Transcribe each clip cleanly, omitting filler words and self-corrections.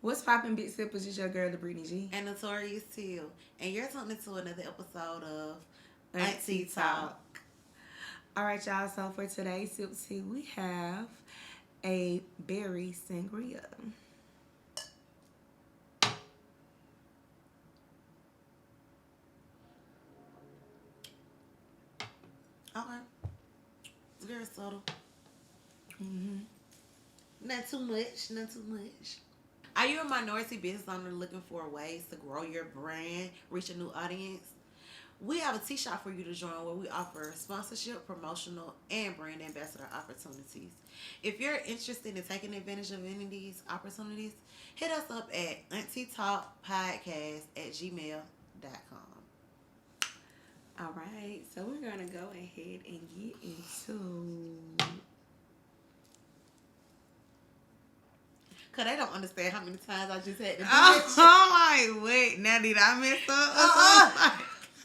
What's poppin', big sippers? It's your girl, the Brittany G. And Notorious Till. And you're tuning to another episode of AunTEA AunTEA Talk. All right, y'all. So for today's sip tea, we have a berry sangria. Okay. It's very subtle. Mm-hmm. Not too much. Not too much. Are you a minority business owner looking for ways to grow your brand, reach a new audience? We have a tea shop for you to join where we offer sponsorship, promotional, and brand ambassador opportunities. If you're interested in taking advantage of any of these opportunities, hit us up at auntie@gmail.com. All right. So we're gonna go ahead and get into. Cause they don't understand how many times I just had to do Oh, that shit. I'm like, wait. Now did I mess up?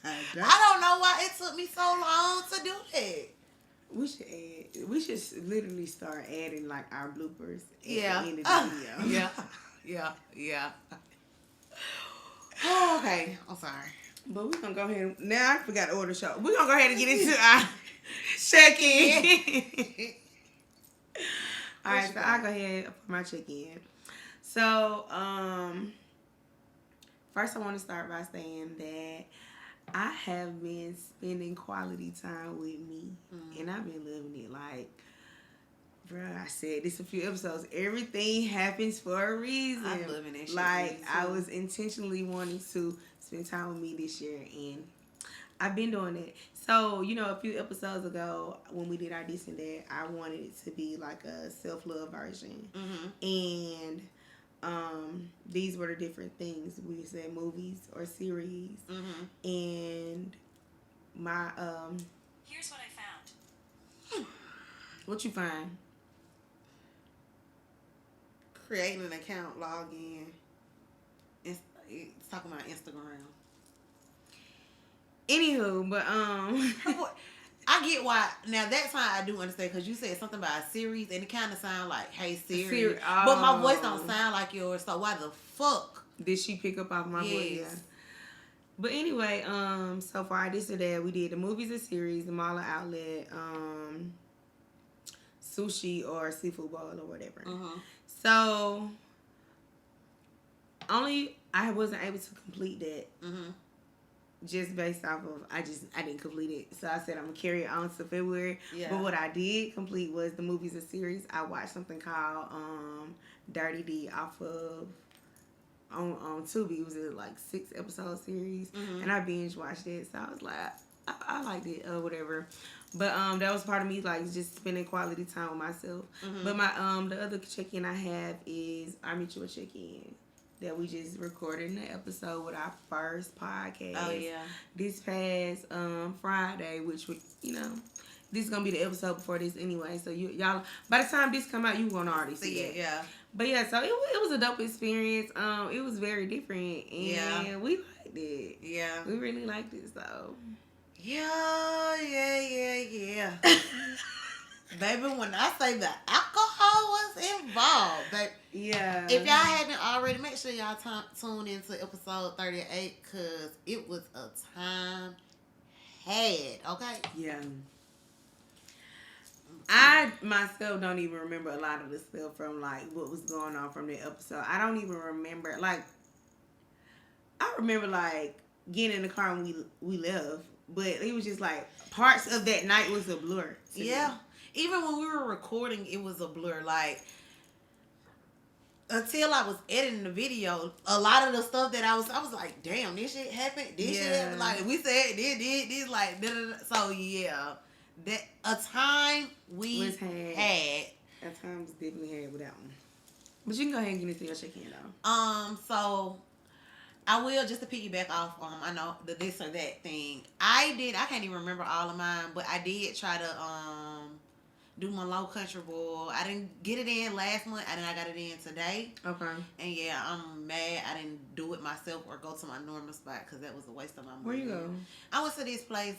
I don't know why it took me so long to do that. We should add. We should literally start adding like our bloopers at Yeah. the end of the video. Yeah. Oh, okay. I'm sorry. But we're gonna go ahead and, now I forgot to order the show. We're gonna go ahead and get into our check-in. All right, so I'll go ahead and put my check-in. So, first I want to start by saying that I have been spending quality time with me, and I've been loving it. Like, bro, I said this a few episodes. Everything happens for a reason. I'm loving that shit. Like, I was intentionally wanting to spend time with me this year, and I've been doing it. So, a few episodes ago when we did our this and that, I wanted it to be like a self-love version. And these were the different things. We said movies or series. And my Here's what I found. what you find? Creating an account, log in. It's talking about Instagram. Anywho, but I get why. Now that's how I do understand, because you said something about a series and it kind of sound like "Hey Siri," but my voice don't sound like yours. So why the fuck did she pick up off my voice? Yeah. But anyway, so far this or that, we did the movies and series, the mall outlet, sushi or seafood bowl or whatever. So only I wasn't able to complete that. Just based off of I didn't complete it, so I said I'm gonna carry it on to February. But what I did complete was the movies and series. I watched something called Dirty D off of on Tubi. It was a like 6-episode series, and I binge watched it. So I was like, I liked it or whatever. But that was part of me like just spending quality time with myself. But my the other check-in I have is our mutual check-in that we just recorded an episode with our first podcast. Oh yeah. This past Friday, which we, this is gonna be the episode before this anyway. So y'all, by the time this come out, you gonna already see it. Yeah. But yeah, so it was a dope experience. It was very different, and we liked it. Yeah. We really liked it. So Yeah. Baby, when I say the alcohol was involved, baby. Yeah. If y'all haven't already, make sure y'all tune into episode 38, because it was a time had, okay? Yeah. I myself don't even remember a lot of the stuff from like what was going on from the episode. I don't even remember, like, I remember like getting in the car when we left, but it was just like parts of that night was a blur. Yeah. Me. Even when we were recording, it was a blur. Like, until I was editing the video, a lot of the stuff that I was like, damn, this shit happened. This shit happened. Like, we said this, like, da-da-da. So, yeah. That a time we had. A time was definitely had with that one. But you can go ahead and get into your check-in, though. So, I will, just to piggyback off, I know the this or that thing. I can't even remember all of mine, but I did try to, do my low country boil. I didn't get it in last month, and then I got it in today. Okay. And yeah, I'm mad I didn't do it myself or go to my normal spot, because that was a waste of my money. Where you go? I went to this place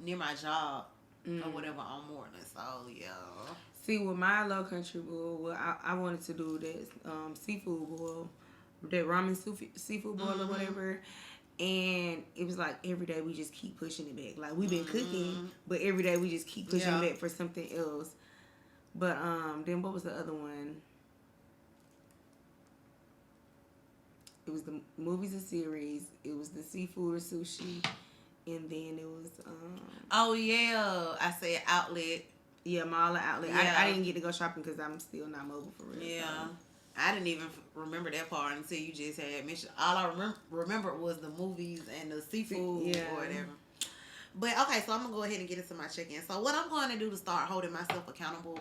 near my job or whatever on morning. So yeah. See, with my low country boil, I wanted to do that seafood boil, that ramen seafood boil or whatever. And it was like every day we just keep pushing it back. Like we've been cooking, but every day we just keep pushing it back for something else. But then what was the other one? It was the movies and series. It was the seafood or sushi, and then it was oh yeah, I said outlet. Yeah, mall or outlet. Yeah. I didn't get to go shopping because I'm still not mobile for real. Yeah. So. I didn't even remember that part until you just had mentioned. All I remember was the movies and the seafood or whatever. But okay, so I'm gonna go ahead and get into my check-in. So what I'm going to do to start holding myself accountable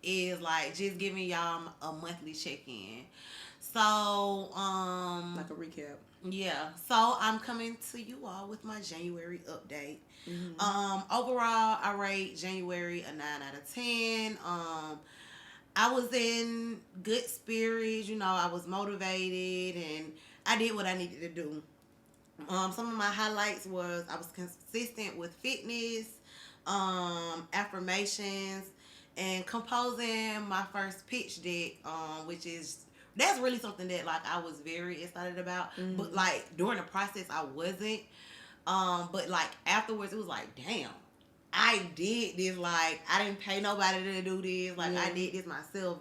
is like just giving y'all a monthly check-in. So like a recap. Yeah. So I'm coming to you all with my January update. Overall, I rate January a 9 out of 10. I was in good spirits, I was motivated and I did what I needed to do. Some of my highlights was I was consistent with fitness, affirmations, and composing my first pitch deck, that's really something that like I was very excited about. But like during the process I wasn't. But like afterwards it was like, damn. I did this, like, I didn't pay nobody to do this, like, I did this myself,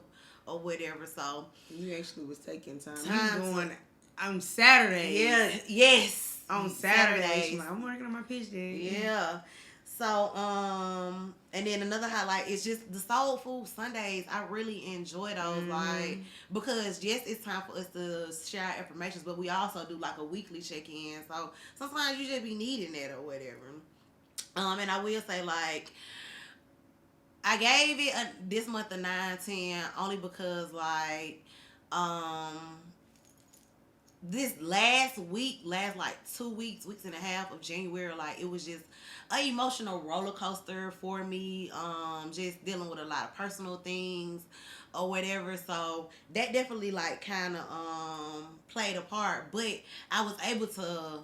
or whatever, so. You actually was taking time. You was going on Saturdays. Yeah, yes. On Saturdays. Like, I'm working on my pitch day. Yeah. So, and then another highlight is just the Soul Food Sundays. I really enjoy those, like, because, yes, it's time for us to share our information, but we also do, like, a weekly check-in, so sometimes you just be needing that or whatever. And I will say, like, I gave it this month a 9/10 only because, like, this last like 2 weeks and a half of January, like, it was just an emotional roller coaster for me, just dealing with a lot of personal things or whatever, so that definitely, like, kind of played a part, but I was able to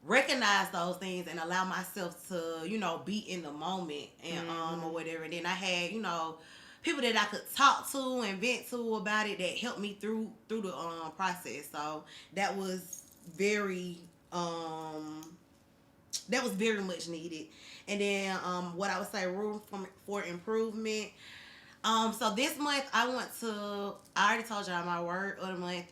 recognize those things and allow myself to, be in the moment and or whatever. And then I had, people that I could talk to and vent to about it that helped me through the process. So that was very much needed. And then what I would say room for improvement. So this month I already told y'all my word of the month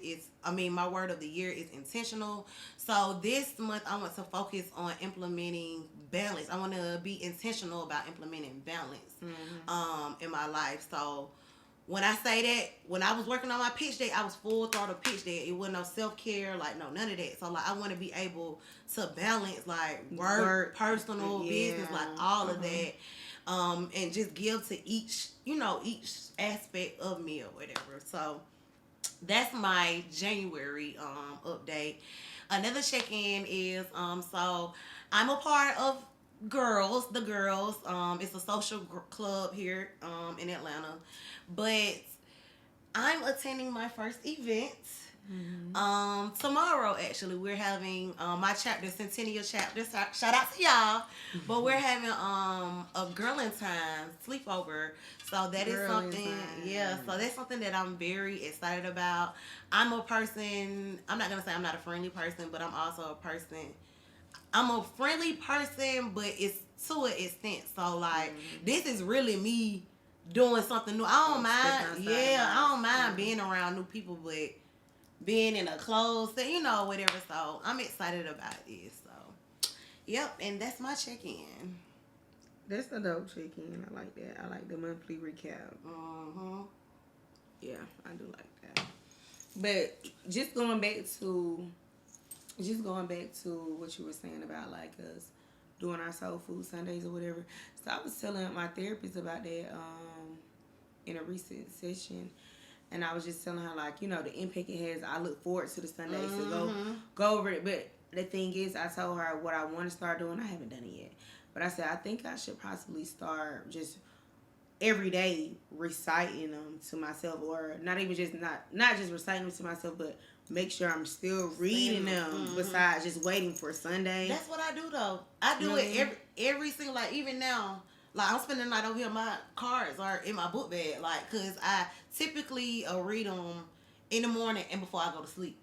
my word of the year is intentional. So this month I want to focus on implementing balance. I want to be intentional about implementing balance in my life. So when I say that, when I was working on my pitch day, I was full throttle pitch day. It wasn't no self-care, like none of that. So like I want to be able to balance like work, personal, business, like all of that. And just give to each aspect of me or whatever. So that's my January update. Another check-in is so I'm a part of the Girls. It's a social club here in Atlanta, but I'm attending my first event. Tomorrow actually we're having my chapter, Centennial chapter, shout out to y'all, but we're having a girling time sleepover, so that is something so that's something that I'm very excited about. I'm a person, I'm not gonna say I'm not a friendly person, but I'm also I'm a friendly person, but it's to an extent, so like this is really me doing something new. I don't mind being around new people, but being in a closed thing, whatever. So I'm excited about this. So, yep, and that's my check-in. That's a dope check-in. I like that. I like the monthly recap. Yeah, I do like that. But just going back to what you were saying about like us doing our Soul Food Sundays or whatever. So I was telling my therapist about that in a recent session. And I was just telling her, like, the impact it has. I look forward to the Sundays to go over it. But the thing is, I told her what I want to start doing. I haven't done it yet. But I said, I think I should possibly start just every day reciting them to myself. Or not even just, not just reciting them to myself, but make sure I'm still reading them besides just waiting for Sunday. That's what I do, though. I do it every single, like, even now. Like, I'm spending the night over here in my cards or in my book bag. Like, because I typically read them in the morning and before I go to sleep.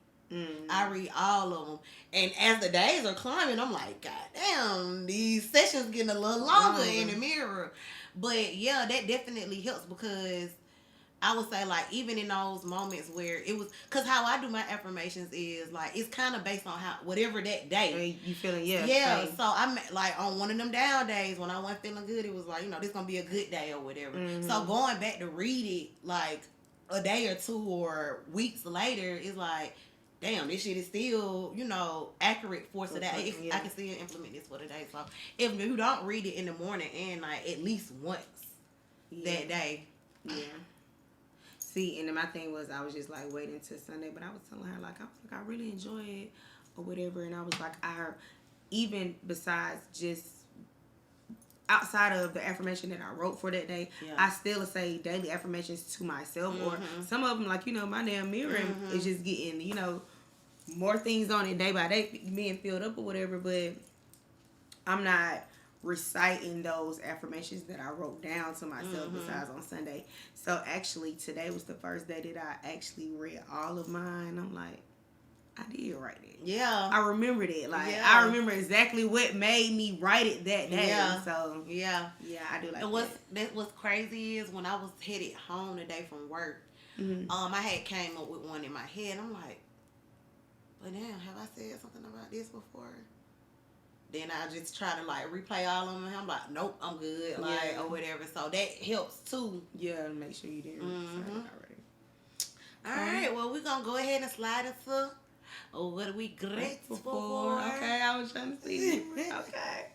I read all of them. And as the days are climbing, I'm like, God damn, these sessions getting a little longer in the mirror. But, yeah, that definitely helps because I would say, like, even in those moments where it was, because how I do my affirmations is, like, it's kind of based on how, whatever that day. You feeling, yeah. So I'm, like, on one of them down days when I wasn't feeling good, it was like, this going to be a good day or whatever. So going back to read it, like, a day or two or weeks later, it's like, damn, this shit is still, accurate for today. I can still implement this for today. So if you don't read it in the morning and, like, at least once that day. Yeah. See, and then my thing was I was just like waiting till Sunday, but I was telling her like I really enjoy it or whatever, and I was like even besides just outside of the affirmation that I wrote for that day, I still say daily affirmations to myself or some of them like my damn mirror is just getting more things on it day by day being filled up or whatever, but I'm not reciting those affirmations that I wrote down to myself besides on Sunday. So actually today was the first day that I actually read all of mine. I'm like, I did write it. Yeah. I remembered it. Like I remember exactly what made me write it that day. Yeah. So yeah, I do like and what's crazy is when I was headed home today from work, I had came up with one in my head. I'm like, but damn, have I said something about this before? Then I just try to like replay all of them. And I'm like, nope, I'm good, like or whatever. So that helps too. Yeah, make sure you didn't already. All right, well we're gonna go ahead and slide into what are we grateful for? Okay, I was trying to see. Okay.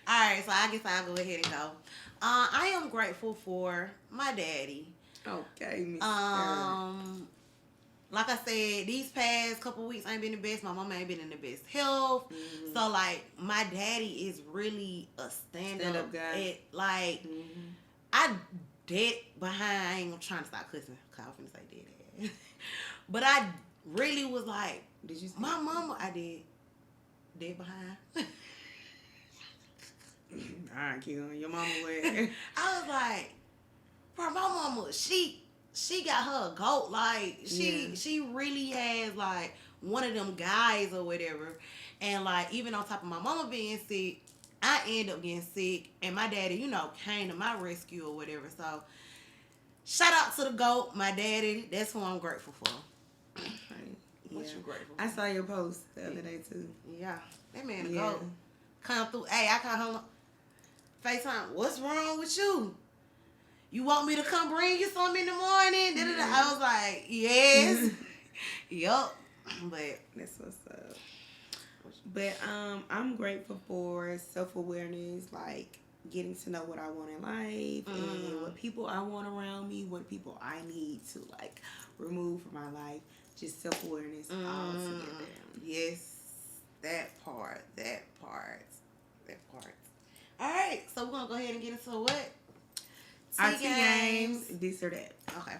All right, so I guess I'll go ahead and go. I am grateful for my daddy. Okay, Miss Like I said, these past couple weeks ain't been the best. My mama ain't been in the best health. So, like, my daddy is really a stand-up guy. I dead behind. I'm trying to stop cussing because I was finna say dead ass. But I really was like, did you see my mama, I did. Dead behind. All right, keep going. Your mama went. I was like, bro, my mama, she got her a goat. Like, she really has, like, one of them guys or whatever. And, like, even on top of my mama being sick, I end up getting sick. And my daddy, came to my rescue or whatever. So, shout out to the goat, my daddy. That's who I'm grateful for. What you grateful for? I saw your post the other day, too. Yeah. That man a goat. Come through. Hey, I come home. FaceTime, what's wrong with you? You want me to come bring you something in the morning? I was like, yes. Yup. But that's what's up. But I'm grateful for self-awareness, like getting to know what I want in life and what people I want around me, what people I need to like remove from my life. Just self-awareness all together. Yes. That part. All right. So we're going to go ahead and get into what? Our tea games. This or that. Okay.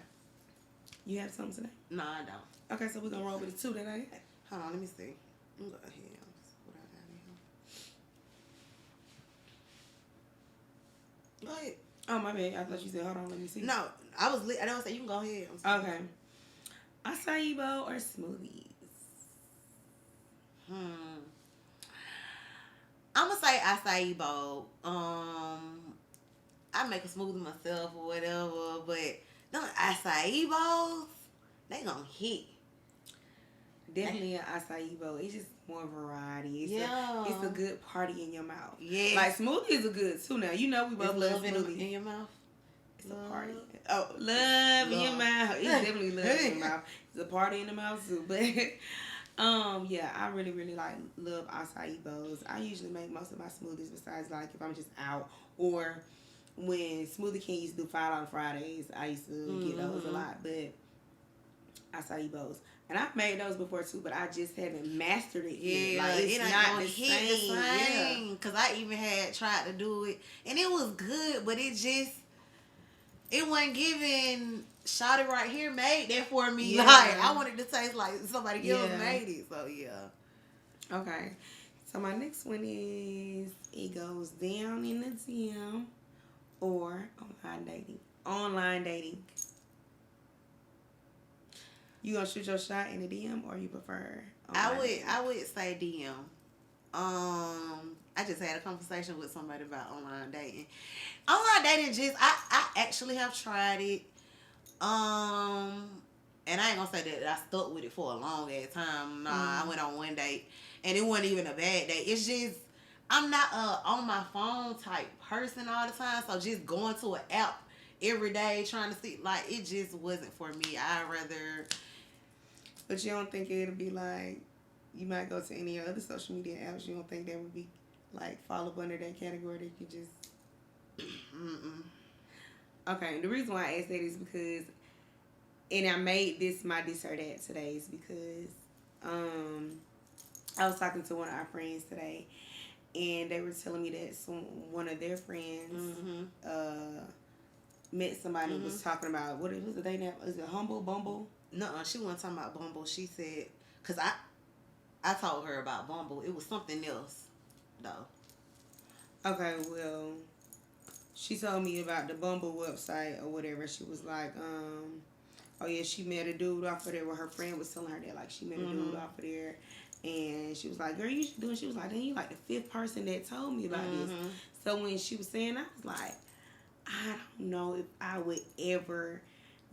You have something today? No, I don't. Okay, so we're going to roll with the two today. Hold on, let me see. I'm going to go ahead. What I got in here. Go ahead. Oh, my bad. I thought you said, hold on, let me see. No, I don't say you can go ahead. Okay. Acai bowl or smoothies? I'm going to say acai bowl. I make a smoothie myself or whatever, but them acai bowls, they gonna hit. Definitely an acai bowl. It's just more variety. It's a good party in your mouth. Yeah. Like smoothies are good too now. We both love smoothies. In your mouth? It's a party. Oh, love in your mouth. It's definitely love in your mouth. It's a party in the mouth too. But I really, really love acai bowls. I usually make most of my smoothies besides like if I'm just out or when Smoothie King used to do $5 Fridays, I used to get those a lot. But acai bowls. And I've made those before too, but I just haven't mastered it yet. Yeah, like, it's not the same. Yeah. Because I even had tried to do it, and it was good, but it wasn't giving. Shawty right here made that for me. Yeah. Like, I wanted to taste like somebody else made it. So, yeah. Okay. So my next one is it goes down in the DM or online dating. Online dating. You gonna shoot your shot in the DM or you prefer online dating? I would say DM. I just had a conversation with somebody about online dating. Online dating just I actually have tried it. And I ain't gonna say that I stuck with it for a long ass time. Nah, I went on one date and it wasn't even a bad date. It's just I'm not on my phone type person all the time. So just going to an app every day trying to see, like, it just wasn't for me. I'd rather. But you don't think it'll be like, you might go to any other social media apps, you don't think that would be like fall up under that category that you just. Okay, the reason why I asked that is because, and I made this my this or that today is because I was talking to one of our friends today, and they were telling me that one of their friends met somebody who was talking about what it was the name? Is it Bumble? No, she wasn't talking about Bumble. She said, because I told her about Bumble. It was something else, though. Okay, well, she told me about the Bumble website or whatever. She was like, oh yeah, she met a dude off of there. Well, her friend was telling her that, like, she met a dude off of there. And she was like, girl, you should do it. She was like, dang, you like the fifth person that told me about this. So when she was saying, I was like, I don't know if I would ever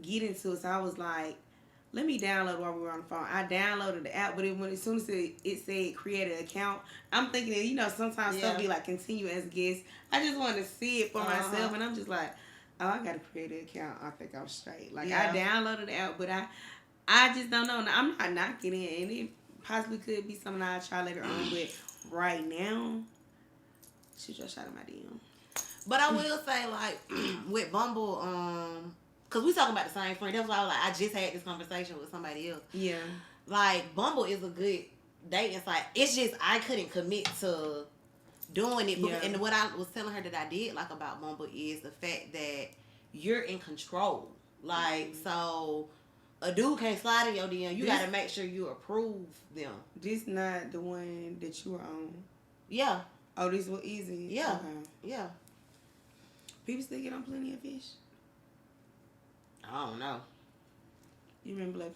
get into it. So I was like, let me download while we were on the phone. I downloaded the app, but as soon as it said create an account, I'm thinking that, you know, sometimes stuff be like continue as guest. I just wanted to see it for myself, and I'm just like, oh, I got to create an account. I think I'm straight. Like, I downloaded the app, but I just don't know. I'm not knocking it, and it possibly could be something I'll try later on, but right now, shoot your shot at my DM. But I will say, like, with Bumble, because we talking about the same friend. That's why I was like, I just had this conversation with somebody else. Yeah. Like, Bumble is a good dating site. It's just I couldn't commit to doing it. And what I was telling her that I did like about Bumble is the fact that you're in control. Like, so a dude can't slide in your DM. You got to make sure you approve them. This not the one that you were on? Yeah. Oh, this was easy? Yeah. Okay. Yeah. People still get on Plenty of Fish? I don't know. You remember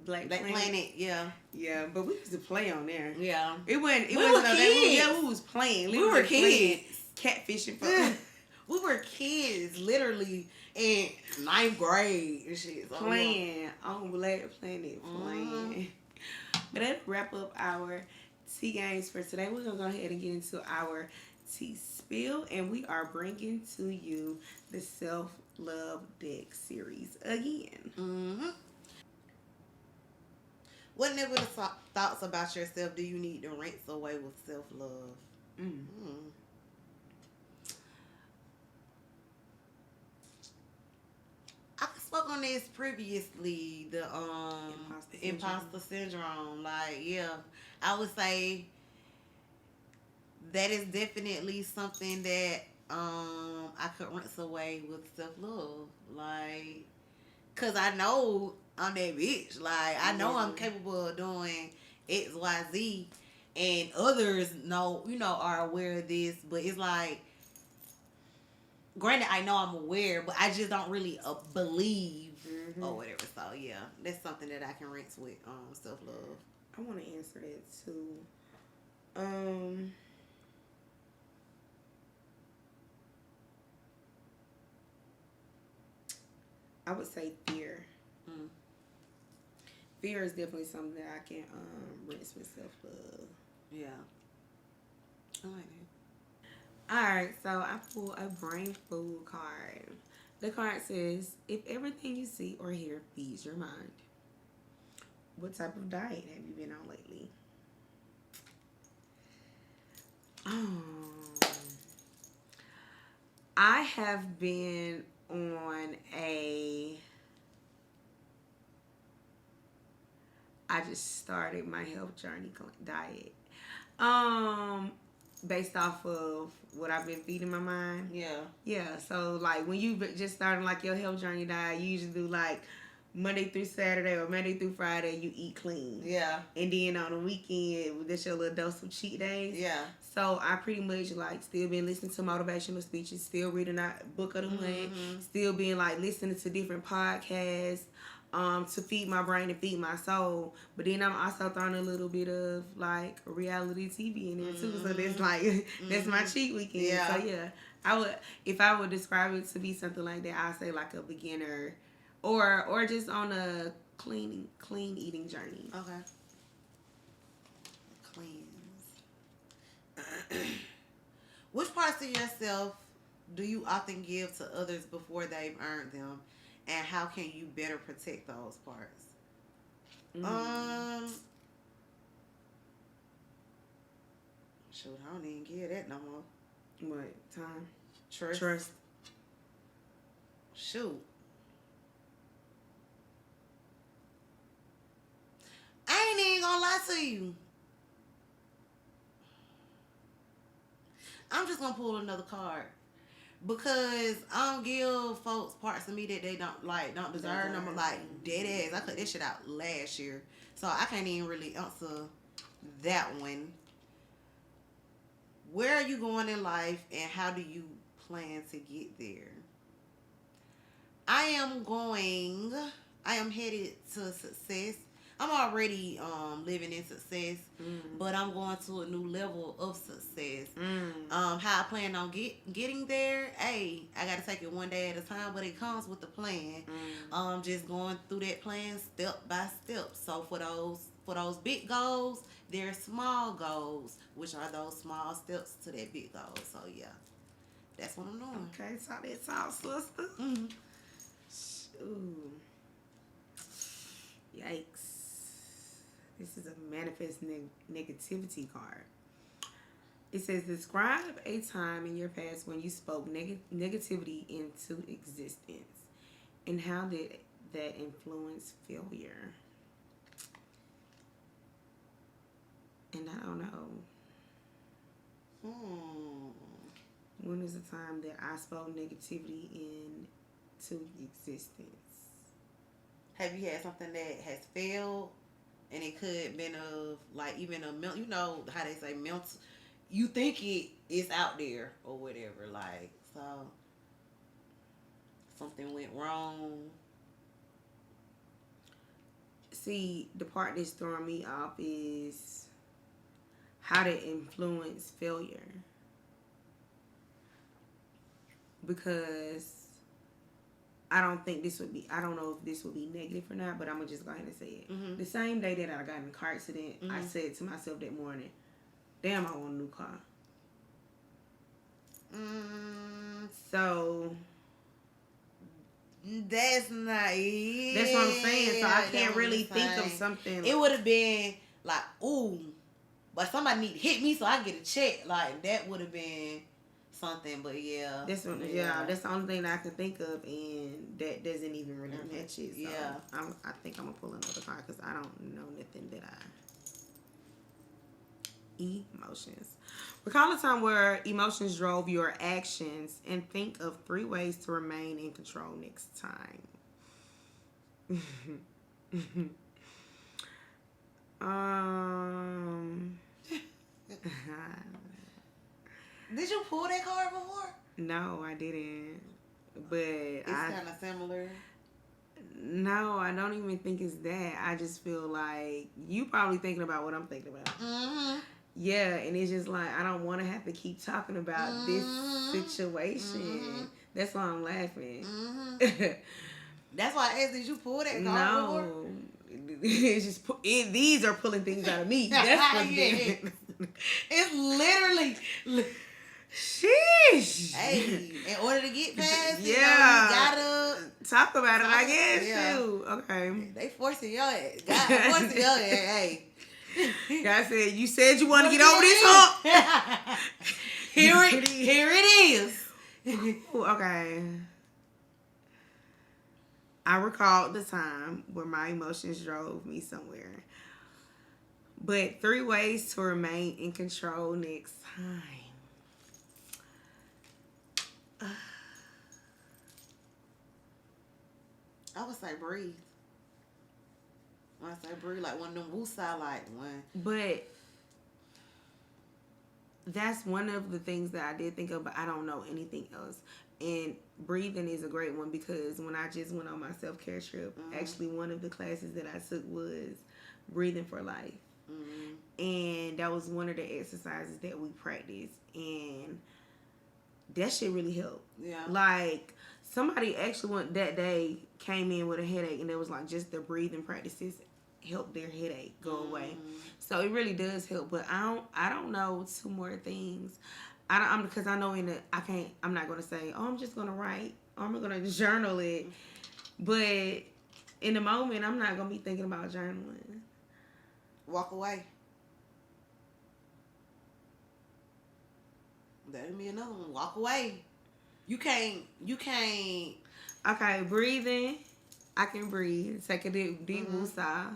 Black Planet? Yeah. Yeah, but we used to play on there. Yeah. We were kids. We was playing. We were kids. Catfishing for We were kids, literally in 9th grade and shit. So playing on Black Planet. Playing. But that'll wrap up our tea games for today. We're going to go ahead and get into our tea spill. And we are bringing to you the Self-Love Deck series again. What negative thoughts about yourself do you need to rinse away with self-love? I spoke on this previously, the imposter syndrome. Like, yeah, I would say that is definitely something that I could rinse away with self-love. Like, cause I know I'm that bitch. Like, I know I'm capable of doing X, Y, Z, and others know, are aware of this. But it's like, granted, I know I'm aware, but I just don't really believe or whatever. So yeah, that's something that I can rinse with self-love. I want to answer that too. I would say fear. Fear is definitely something that I can rinse with self-love. Yeah. I like it. Alright, so I pulled a brain food card. The card says, if everything you see or hear feeds your mind, what type of diet have you been on lately? I have been on I just started my health journey diet. Based off of what I've been feeding my mind. Yeah. Yeah. So like when you just starting like your health journey diet, you usually do like Monday through Saturday or Monday through Friday, you eat clean. Yeah. And then on the weekend, that's your little dose of cheat days. Yeah. So I pretty much like still been listening to motivational speeches, still reading that book of the month, still being like listening to different podcasts, to feed my brain and feed my soul. But then I'm also throwing a little bit of like reality TV in there too. So that's like that's my cheat weekend. Yeah. So yeah, I would, if I would describe it to be something like that, I'd say like a beginner or just on a clean eating journey. Okay. Cleanse. Which parts of yourself do you often give to others before they've earned them, and how can you better protect those parts? Shoot, I don't even give that no more. What? Time? Trust. Shoot. I ain't even gonna lie to you. I'm just gonna pull another card. Because I don't give folks parts of me that they don't deserve. And I'm like, dead ass. I cut that shit out last year. So I can't even really answer that one. Where are you going in life and how do you plan to get there? I am headed to success. I'm already living in success, but I'm going to a new level of success. How I plan on getting there, hey, I got to take it one day at a time, but it comes with the plan. Just going through that plan step by step. So for those big goals, there's small goals, which are those small steps to that big goal. So yeah, that's what I'm doing. Okay, so that's all, sister. Ooh. Yikes. This is a manifest negativity card. It says, describe a time in your past when you spoke negativity into existence, and how did that influence failure? And I don't know. When is the time that I spoke negativity into existence? Have you had something that has failed? And it could have been of like even a mental, you know how they say mental, you think it's out there or whatever, like, so something went wrong. See, the part that's throwing me off is how to influence failure. Because I don't know if this would be negative or not, but I'm going to just go ahead and say it. The same day that I got in a car accident, I said to myself that morning, damn, I want a new car. So that's not it. That's what I'm saying. So I can't really think of something. It would have been like, ooh, but somebody need to hit me so I get a check. Like, that would have been something, but yeah. That's the only thing that I can think of, and that doesn't even really match it. So I think I'm gonna pull another card because I don't know nothing that Emotions. Recall a time where emotions drove your actions, and think of 3 ways to remain in control next time. Did you pull that card before? No, I didn't. But it's kind of similar. No, I don't even think it's that. I just feel like you probably thinking about what I'm thinking about. Yeah, and it's just like I don't want to have to keep talking about this situation. That's why I'm laughing. That's why I asked, did you pull that card before? No. It's just these are pulling things out of me. That's what it's literally. Sheesh. Hey, in order to get past it, you gotta talk about it, I guess. Yeah. Too. Okay. They forcing your ass. God forcing your ass. Hey. God said, you said you want to get over this hump. Here it is. Ooh, okay. I recalled the time where my emotions drove me somewhere. But 3 ways to remain in control next time. I would say breathe. When I say breathe, like one of them woosah, like one. But that's one of the things that I did think of, but I don't know anything else. And breathing is a great one because when I just went on my self-care trip, actually one of the classes that I took was breathing for life. And that was one of the exercises that we practiced. And that shit really helped. Yeah. Like, somebody actually that day came in with a headache, and it was like just the breathing practices help their headache go away. So it really does help. But I don't know two more things. Because I know I'm not gonna say, oh, I'm just gonna write, or I'm gonna journal it. But in the moment, I'm not gonna be thinking about journaling. Walk away. That'll be another one. Walk away. You can't. Okay, breathing. I can breathe. Take a deep woosah.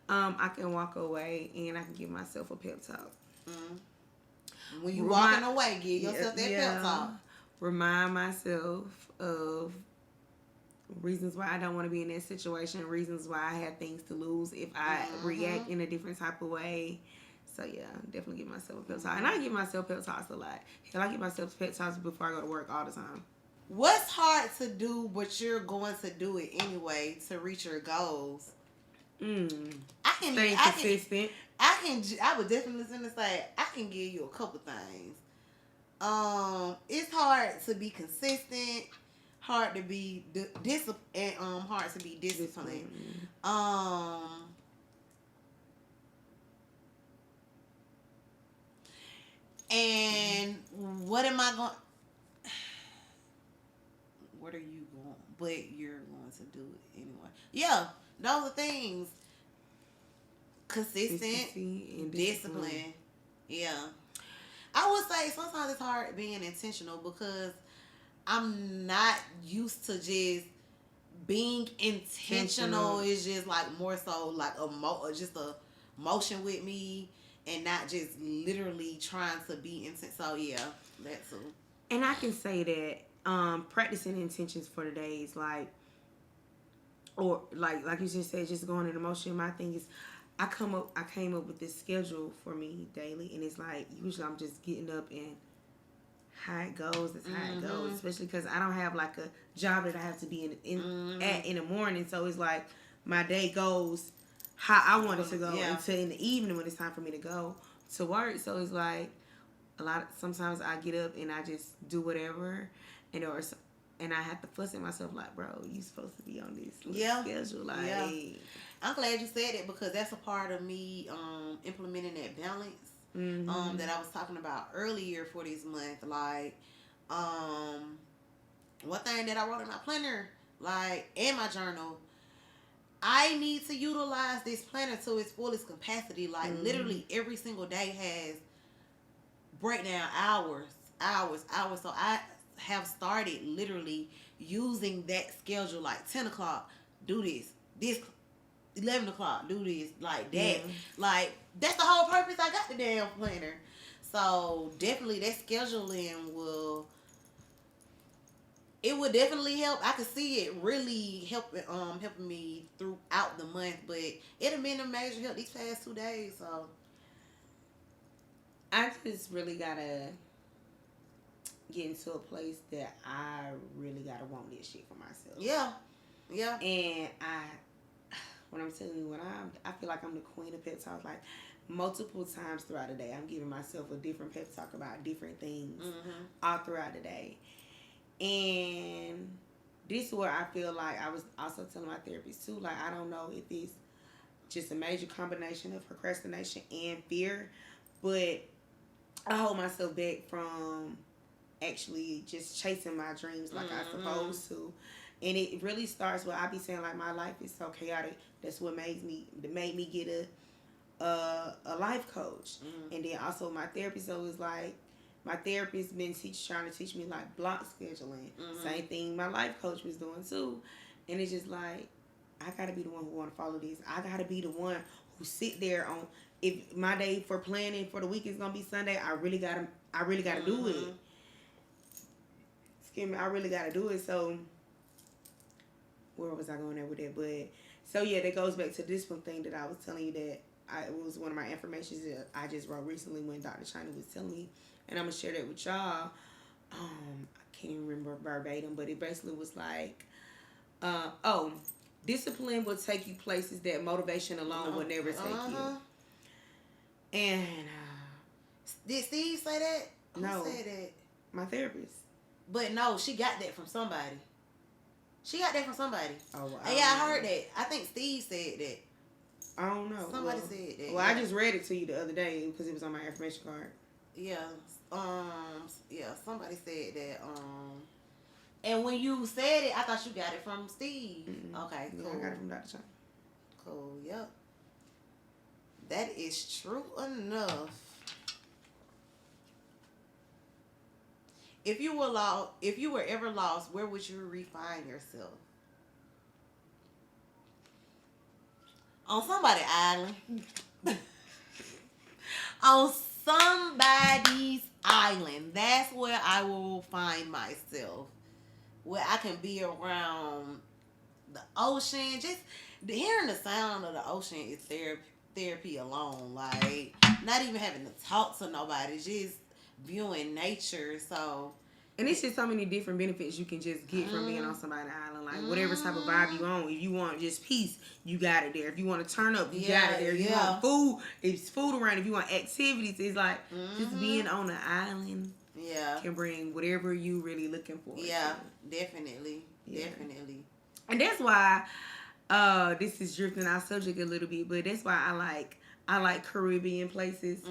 I can walk away, and I can give myself a pep talk. When you walking away, give yourself that pep talk. Remind myself of reasons why I don't want to be in that situation. Reasons why I have things to lose if I react in a different type of way. So yeah, definitely give myself a pep talk. And I give myself pep talks a lot. Hell, I give myself pep talks before I go to work all the time. What's hard to do, but you're going to do it anyway to reach your goals? Stay consistent. I would definitely say I can give you a couple things. It's hard to be consistent, hard to be disciplined, hard to be disciplined. And what am I going? What are you going? But you're going to do it anyway. Yeah, those are things. Consistent and discipline. Yeah. I would say sometimes it's hard being intentional because I'm not used to just being intentional. It's just like more so like just a motion with me and not just literally trying to be intense. So yeah, that too. And I can say that practicing intentions for the days like you just said, just going in emotion. My thing is I came up with this schedule for me daily, and it's like usually I'm just getting up and how it goes. That's how it goes, especially because I don't have like a job that I have to be in the morning. So it's like my day goes how I want it to go until in the evening when it's time for me to go to work. So it's like sometimes I get up and I just do whatever, and I have to fuss at myself like, bro, you supposed to be on this schedule. Like, I'm glad you said it because that's a part of me implementing that balance that I was talking about earlier for this month. Like, one thing that I wrote in my planner, like, and my journal, I need to utilize this planner to its fullest capacity. Like, literally every single day has breakdown hours. So I have started literally using that schedule, like 10 o'clock, do this 11 o'clock, do this, like that. Like, that's the whole purpose I got the damn planner. So definitely that scheduling will definitely help. I could see it really helping me throughout the month, but it'll been a major help these past 2 days. So I just really gotta get into a place that I really gotta want this shit for myself. Yeah. And when I'm telling you, I feel like I'm the queen of pep talks. Like, multiple times throughout the day, I'm giving myself a different pep talk about different things all throughout the day. And this is where I feel like I was also telling my therapist too, like, I don't know if it's just a major combination of procrastination and fear, but I hold myself back from actually just chasing my dreams like I supposed to. And it really starts with, I be saying, like, my life is so chaotic. That's what made me get a life coach. And then also my therapist, so it's like, my therapist been trying to teach me like block scheduling. Same thing my life coach was doing too. And it's just like, I gotta be the one who want to follow this. I gotta be the one who sit there on, if my day for planning for the week is gonna be Sunday, I really gotta do it. Excuse me, I really gotta do it. So where was I going there with it? But So yeah, that goes back to this one thing that I was telling you that it was one of my affirmations that I just wrote recently when Dr. China was telling me, and I'm gonna share that with y'all. I can't even remember verbatim, but it basically was like, discipline will take you places that motivation alone will never take you. And did Steve say that? No, who said that? My therapist. But no, she got that from somebody. She got that from somebody. Oh, yeah, I heard that. I think Steve said that. I don't know. Somebody said that. Well, I just read it to you the other day because it was on my affirmation card. Yeah. Somebody said that. And when you said it, I thought you got it from Steve. Mm-hmm. Okay, cool. Yeah, I got it from Dr. China. Cool. Yep. That is true enough. If you were ever lost, where would you refine yourself? On somebody's island. On somebody's island. That's where I will find myself. Where I can be around the ocean. Just hearing the sound of the ocean is therapy alone. Like, not even having to talk to nobody. Just viewing nature. So, and it's just so many different benefits you can just get from being on somebody's island. Like, whatever type of vibe you on. If you want just peace, you got it there. If you want to turn up, you got it there. If you want food, it's food around. If you want activities, it's like just being on an island can bring whatever you really looking for. Yeah, definitely. Definitely. And that's why this is drifting our subject a little bit, but that's why I like Caribbean places,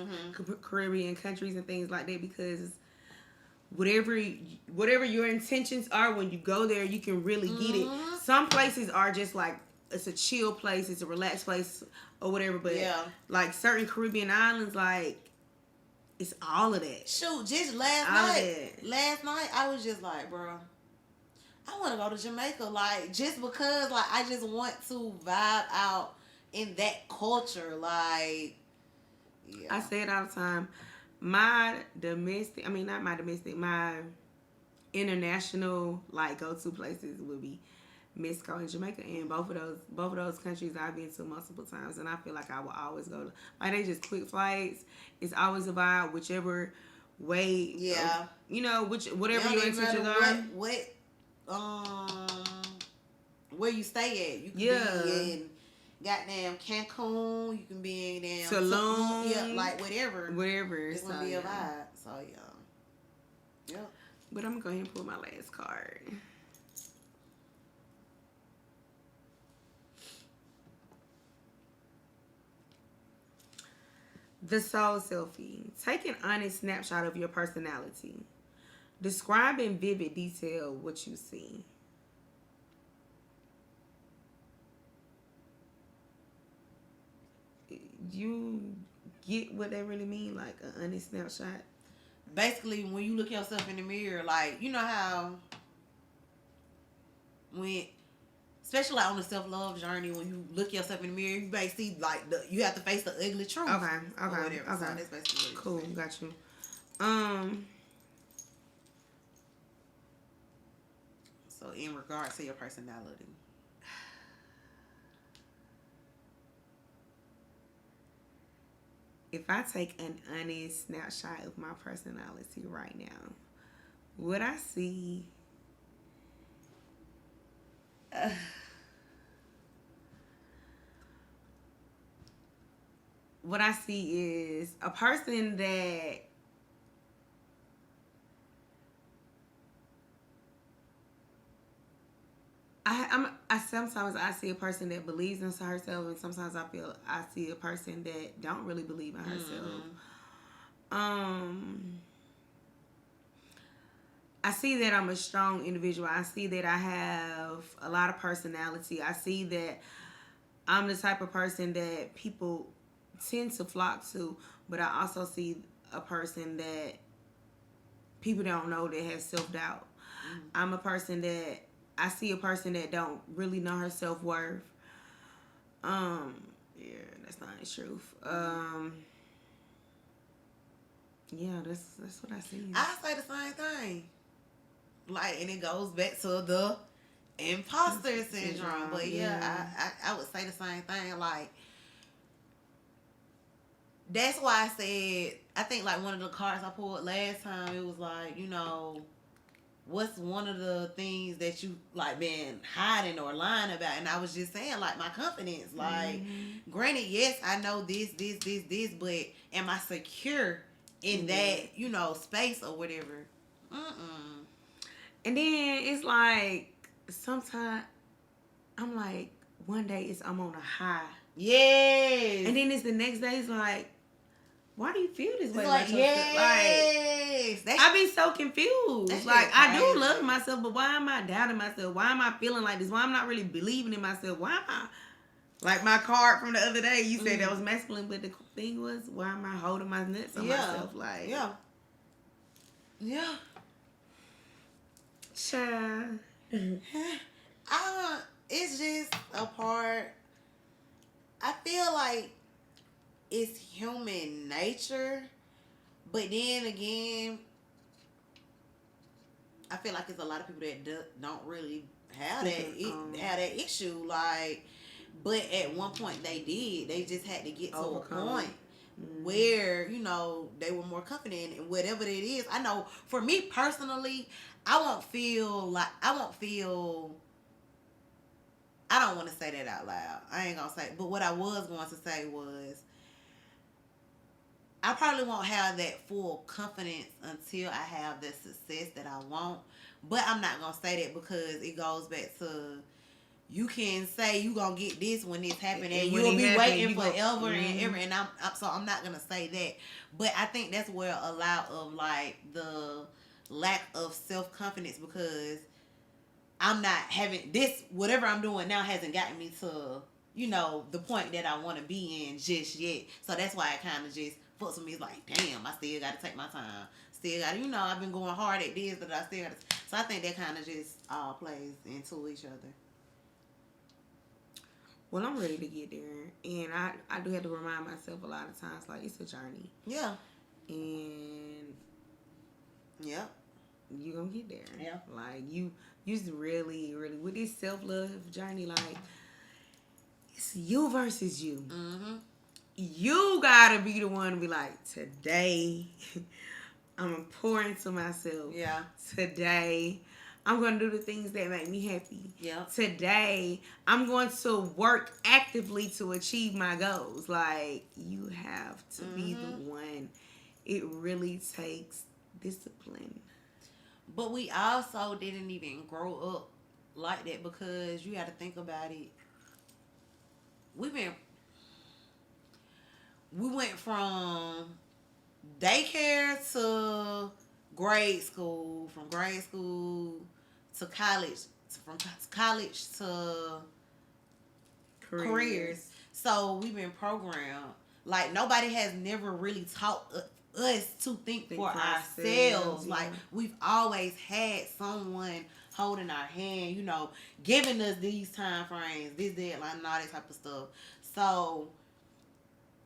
Caribbean countries and things like that, because whatever your intentions are when you go there, you can really get it. Some places are just like, it's a chill place, it's a relaxed place or whatever, but like certain Caribbean islands, like, it's all of that. Shoot, just last night I was just like, bro, I want to go to Jamaica, like, just because, like, I just want to vibe out in that culture, like, I say it all the time. My international, like, go-to places would be Mexico and Jamaica, and both of those countries I've been to multiple times, and I feel like I will always go to, like, they just quick flights. It's always a vibe, whichever way, whatever your intentions are. Where you stay at, you can be in goddamn Cancun, you can be in Tulum, like whatever, it's gonna be a vibe. So but I'm gonna go ahead and pull my last card. The Soul Selfie. Take an honest snapshot of your personality. Describe in vivid detail what you see. You get what that really mean? Like an honest snapshot? Basically, when you look yourself in the mirror, like, you know how especially like on the self-love journey, when you look yourself in the mirror, you basically see, like, you have to face the ugly truth. Okay. Or whatever. So that's basically cool. Got you. So in regards to your personality, if I take an honest snapshot of my personality right now, what I see, is a person that sometimes I see a person that believes in herself, and sometimes I see a person that don't really believe in herself. I see that I'm a strong individual. I see that I have a lot of personality. I see that I'm the type of person that people tend to flock to, but I also see a person that people don't know that has self-doubt. I'm a person that I see a person that don't really know her self-worth. That's not the truth. That's what I see. I say the same thing. Like, and it goes back to the imposter syndrome. But yeah, I would say the same thing. Like, that's why I said, I think like one of the cards I pulled last time, it was like, you know, what's one of the things that you like been hiding or lying about? And I was just saying, like, my confidence. Like, granted, yes, I know this, but am I secure in that, you know, space or whatever? And then it's like, sometimes I'm like, one day I'm on a high. Yes. And then it's the next day, it's like, why do you feel this way? Like, yes. Like, I be so confused. Like, I do love myself, but why am I doubting myself? Why am I feeling like this? Why am I not really believing in myself? Why am I... Like, my card from the other day, you said that was masculine, but the thing was, why am I holding my nuts on myself? Like... Yeah. Child. It's just a part... I feel like it's human nature, but then again, I feel like there's a lot of people that don't really have that issue. Like, but at one point they did. They just had to get to a point where, you know, they were more confident in whatever it is. I know for me personally, I don't want to say that out loud. I ain't gonna say it. But what I was going to say was, I probably won't have that full confidence until I have the success that I want. But I'm not going to say that because it goes back to, you can say you going to get this when this happens, and you'll be waiting forever and ever. And so I'm not going to say that. But I think that's where a lot of like the lack of self-confidence, because I'm not having this, whatever I'm doing now hasn't gotten me to, you know, the point that I want to be in just yet. So that's why it kind of just fucks with me. It's like, damn, I still got to take my time. Still got to, you know, I've been going hard at this, but I still got to. So I think that kind of just all plays into each other. Well, I'm ready to get there. And I do have to remind myself a lot of times, like, it's a journey. Yeah. And... Yep. You gonna get there. Yeah. Like, you just really, really, with this self-love journey, like, it's you versus you. Mm-hmm. You gotta be the one to be like, today, I'm gonna pour into myself. Yeah. Today, I'm gonna do the things that make me happy. Yeah. Today, I'm going to work actively to achieve my goals. Like, you have to be the one. It really takes discipline. But we also didn't even grow up like that, because you got to think about it. We went from daycare to grade school, from grade school to college, from college to careers. So we've been programmed. Like, nobody has never really taught us to think for ourselves. Like, we've always had someone holding our hand, you know, giving us these time frames, this deadline, and all that type of stuff. So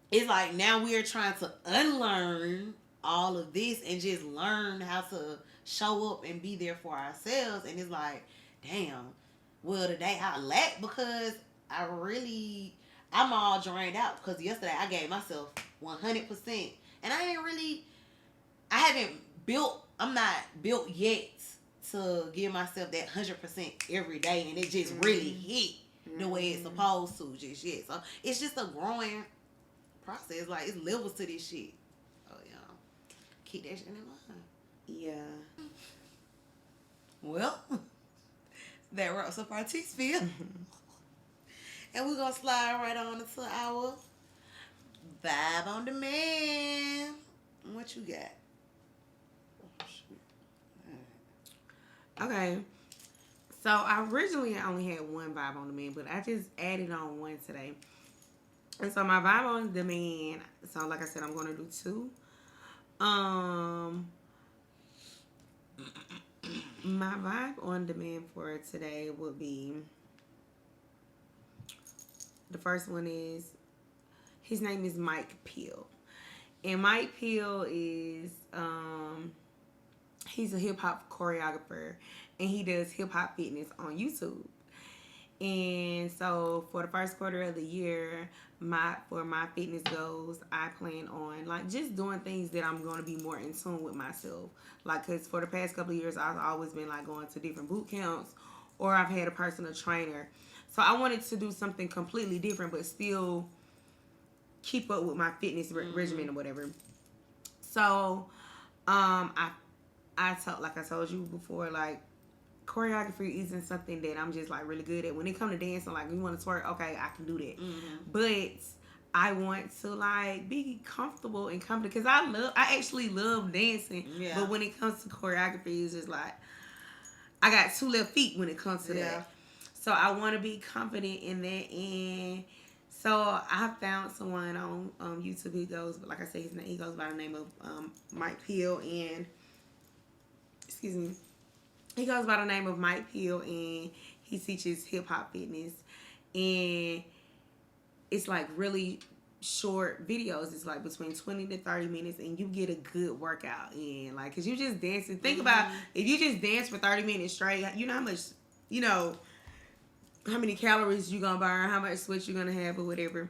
it's like now we're trying to unlearn all of this and just learn how to show up and be there for ourselves. And it's like, damn, well, today I lack because I'm all drained out, because yesterday I gave myself 100%. And I'm not built yet to give myself that 100% every day, and it just really hit the way it's supposed to just yet. So it's just a growing process. Like, it's levels to this shit. Oh, yeah. Keep that shit in mind. Yeah. Well, that wraps up our tea spill. And we're going to slide right on into our Vibe on Demand. What you got? Okay. So I originally only had one Vibe on Demand, but I just added on one today. And so my Vibe on Demand, so like I said, I'm going to do two. My Vibe on Demand for today would be, the first one is, his name is Mike Peel. And Mike Peel is, he's a hip hop choreographer, and he does hip hop fitness on YouTube. And so for the first quarter of the year, for my fitness goals, I plan on like just doing things that I'm going to be more in tune with myself. Like, cause for the past couple of years, I've always been like going to different boot camps, or I've had a personal trainer. So I wanted to do something completely different, but still keep up with my fitness regimen or whatever. So, I told, like I told you before, like, choreography isn't something that I'm just like really good at. When it comes to dancing, like, you want to twerk, okay, I can do that. But I want to like be comfortable and confident, because I actually love dancing. Yeah. But when it comes to choreography, it's just like I got 2 left feet when it comes to that. So I want to be confident in that. And so I found someone on YouTube. He goes, like I said, he goes by the name of Mike Peel, and excuse me. He goes by the name of Mike Peel, and he teaches hip hop fitness. And it's like really short videos. It's like between 20 to 30 minutes, and you get a good workout in. Like, cause you just dancing. Think about if you just dance for 30 minutes straight. You know how much, how many calories you gonna burn, how much sweat you gonna have, or whatever.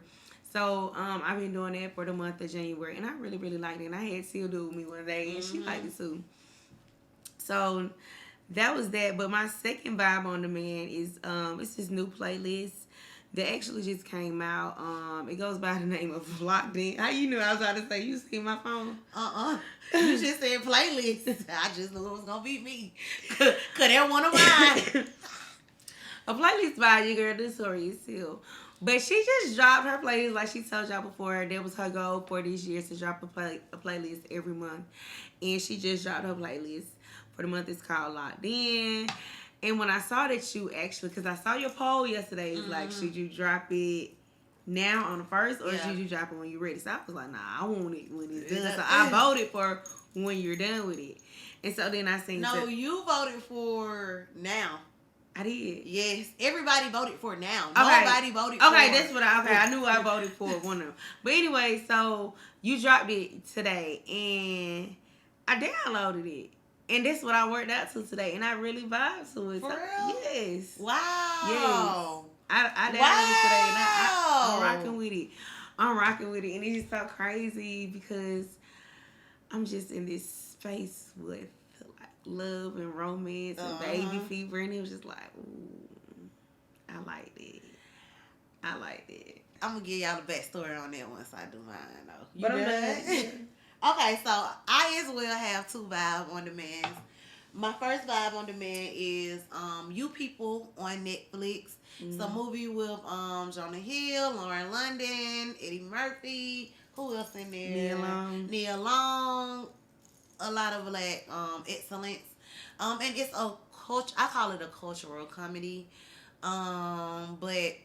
So I've been doing that for the month of January, and I really, really liked it. And I had Seal do it with me one day, and she liked it too. So that was that. But my second vibe on demand is it's this new playlist that actually just came out. It goes by the name of Locked In. How you knew I was about to say you see my phone? You just said playlist. I just knew it was gonna be me. Cause they're one of mine. A playlist by your girl, Notorious Seal. But she just dropped her playlist, like she told y'all before. That was her goal for this year, to drop a playlist every month. And she just dropped her playlist for the month. It's called Locked In. And when I saw that you actually, because I saw your poll yesterday, it's like, should you drop it now on the 1st, or should you drop it when you're ready? So I was like, nah, I want it when it's done. So I voted for when you're done with it. And so then I seen... No, you voted for now. I did. Yes, everybody voted for now. Okay. Nobody voted for... Okay, that's what I knew I voted for one of them. But anyway, so you dropped it today, and I downloaded it. And that's what I worked out to today, and I really vibed to it. For so, real? Yes. Wow. Yes. I downloaded it today, and I'm rocking with it. I'm rocking with it, and it's just so crazy because I'm just in this space with like love and romance and baby fever, and it was just like, ooh, I liked it. I liked it. I'm gonna give y'all the backstory on that once I do mine, though. But I'm done. Okay, so I as well have 2 vibe on demand. My first vibe on demand is You People on Netflix. It's a movie with Jonah Hill, Lauren London, Eddie Murphy. Who else in there? Nia Long. A lot of Black excellence. And it's a I call it a cultural comedy. But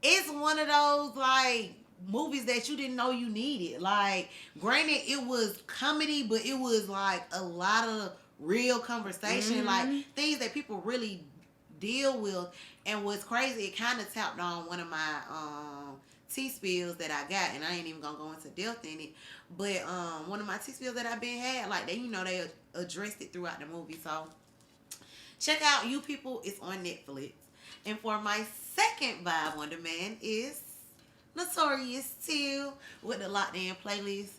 it's one of those like movies that you didn't know you needed. Like, granted, it was comedy, but it was like a lot of real conversation, like things that people really deal with. And what's crazy, it kind of tapped on one of my tea spills that I got, and I ain't even gonna go into depth in it. But one of my tea spills that I've been had, like they addressed it throughout the movie. So check out You People. It's on Netflix. And for my second vibe on demand is Notorious too, with the Locked In playlist.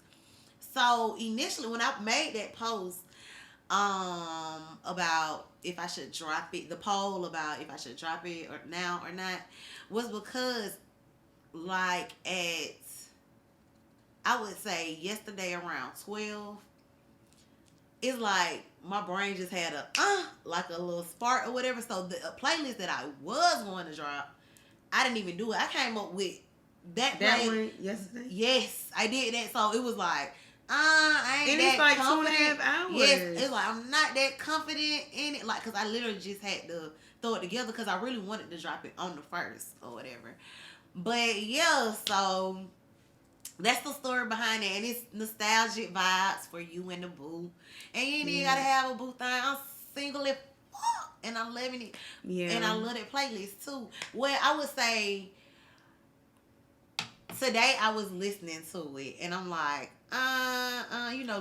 So initially when I made that post about if I should drop it, the poll about if I should drop it or now or not, was because like at, I would say yesterday around 12, it's like my brain just had like a little spark or whatever. So the playlist that I was going to drop, I didn't even do it. I came up with that one yesterday? Yes, I did that. So it was like, I ain't and that it's like confident. 2.5 hours. Yes, it's like I'm not that confident in it. Like, because I literally just had to throw it together because I really wanted to drop it on the 1st or whatever. But yeah, so that's the story behind it. And it's nostalgic vibes for you and the boo. And you ain't even gotta have a boo thing. I'm single as fuck, and I'm loving it. Yeah. And I love that playlist too. Well, I would say today I was listening to it, and I'm like,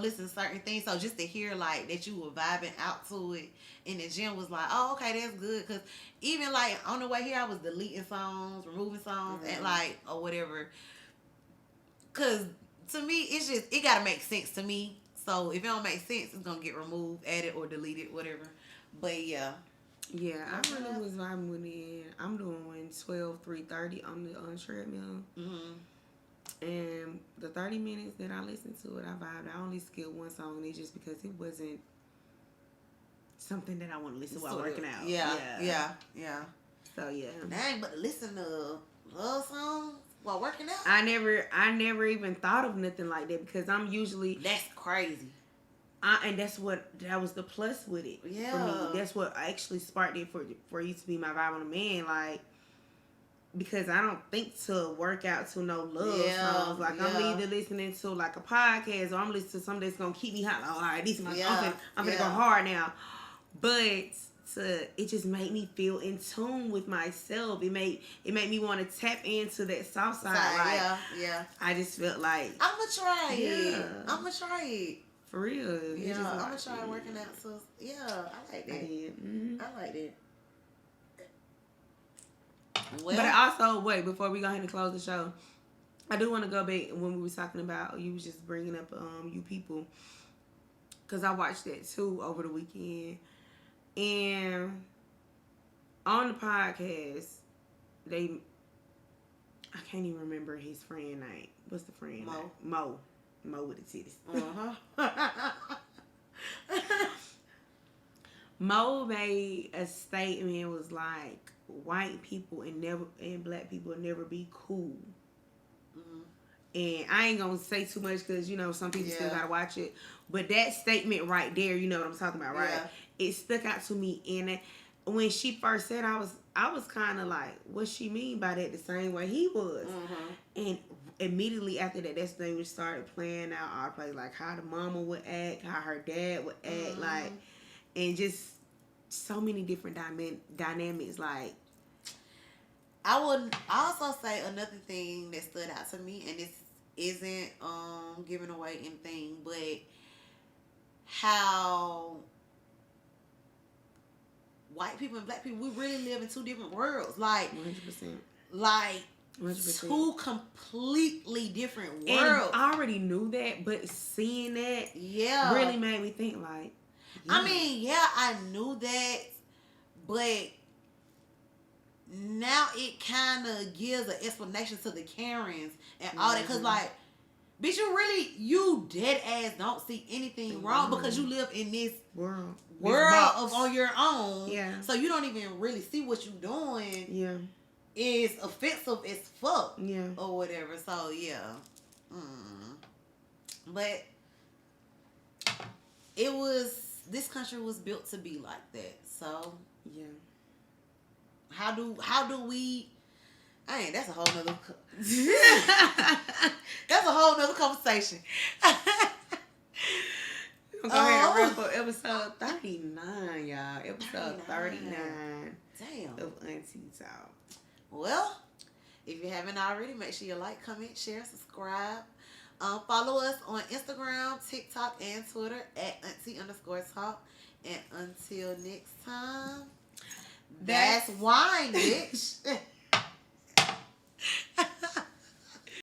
listen to certain things. So just to hear like that you were vibing out to it in the gym was like, oh, okay, that's good. Cause even like on the way here, I was deleting songs, removing songs, and like or whatever. Cause to me, it's just it gotta make sense to me. So if it don't make sense, it's gonna get removed, added, or deleted, whatever. But yeah. Yeah, I really was vibing with it. I'm doing 3:30 on the treadmill. And the 30 minutes that I listened to it, I vibed. I only skipped one song, and it's just because it wasn't something that I want to listen to while working out. Yeah. So yeah. Dang, but to listen to love songs while working out? I never even thought of nothing like that because I'm usually... That's crazy. And that was the plus with it for me. That's what actually sparked it for you to be my vibe on a man, like, because I don't think to work out to no love songs. Like I'm either listening to like a podcast or I'm listening to something that's gonna keep me hot. Like, all right, this is my I'm gonna go hard now. But it just made me feel in tune with myself. It made me want to tap into that soft side. Like, I just felt like I'm gonna try it. I'm gonna try it. For real. Yeah, I'm gonna try working out. So yeah, I like that. I like that. Well, but also, wait, before we go ahead and close the show, I do want to go back when we were talking about, you was just bringing up You People, because I watched that too over the weekend. And on the podcast, I can't even remember his friend name. What's the friend name? Mo with the titties. Mo made a statement, was like, white people and black people will never be cool. And I ain't gonna say too much because some people still gotta watch it. But that statement right there, you know what I'm talking about, right? Yeah. It stuck out to me. And when she first said, I was kind of like, what she mean by that? The same way he was. And immediately after that, that's the thing we started playing out our play, like how the mama would act, how her dad would act, like, and just so many different dynamics. Like, I would also say another thing that stood out to me, and this isn't giving away anything, but how white people and black people, we really live in two different worlds. Like 100%. Like 100%. Two completely different worlds. And I already knew that, but seeing that really made me think like, I mean, I knew that, but now it kind of gives an explanation to the Karens and all that, because like, bitch, you dead ass don't see anything wrong because you live in this world of on your own. Yeah. So you don't even really see what you doing. Yeah. Is offensive as fuck. Yeah. Or whatever. So yeah. But this country was built to be like that. So yeah. How do we? That's a whole nother. That's a whole nother conversation. Go ahead and wrap up episode 39, y'all. Episode 39. Damn. Of AunTEA Talk. Well, if you haven't already, make sure you like, comment, share, subscribe. Follow us on Instagram, TikTok, and Twitter at @auntie_talk. And until next time, that's wine, bitch.